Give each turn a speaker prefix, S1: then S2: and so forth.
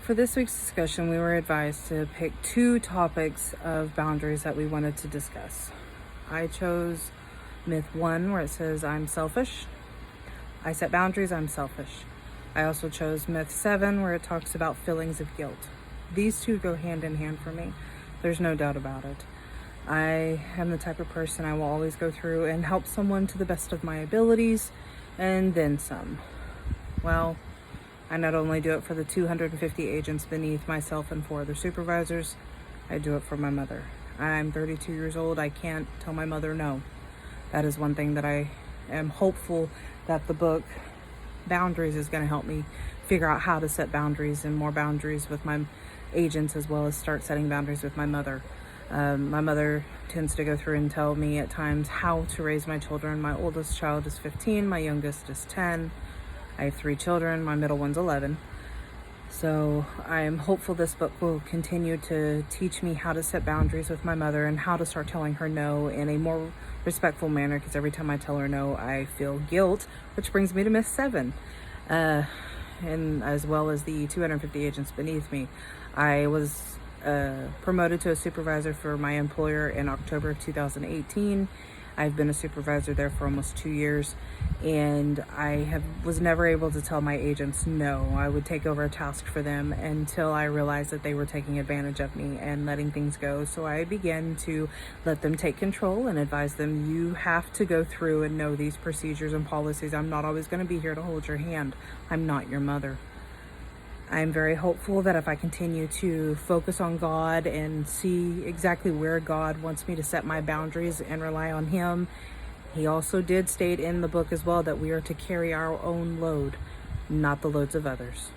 S1: For this week's discussion, we were advised to pick two topics of boundaries that we wanted to discuss. I chose myth 1, where it says, I'm selfish. I set boundaries, I'm selfish. I also chose myth 7, where it talks about feelings of guilt. These two go hand in hand for me. There's no doubt about it. I am the type of person I will always go through and help someone to the best of my abilities, and then some. Well, I not only do it for the 250 agents beneath myself and 4 other supervisors, I do it for my mother. I'm 32 years old. I can't tell my mother no. That is one thing that I am hopeful that the book Boundaries is going to help me figure out how to set boundaries and more boundaries with my agents, as well as start setting boundaries with my mother. My mother tends to go through and tell me at times how to raise my children. My oldest child is 15, my youngest is 10. I have 3 children, my middle one's 11. So I am hopeful this book will continue to teach me how to set boundaries with my mother and how to start telling her no in a more respectful manner, because every time I tell her no, I feel guilt, which brings me to myth 7. And as well as the 250 agents beneath me. I was promoted to a supervisor for my employer in October of 2018. I've been a supervisor there for almost 2 years, and I was never able to tell my agents no. I would take over a task for them until I realized that they were taking advantage of me and letting things go. So I began to let them take control and advise them, you have to go through and know these procedures and policies. I'm not always going to be here to hold your hand. I'm not your mother. I'm very hopeful that if I continue to focus on God and see exactly where God wants me to set my boundaries and rely on Him. He also did state in the book as well that we are to carry our own load, not the loads of others.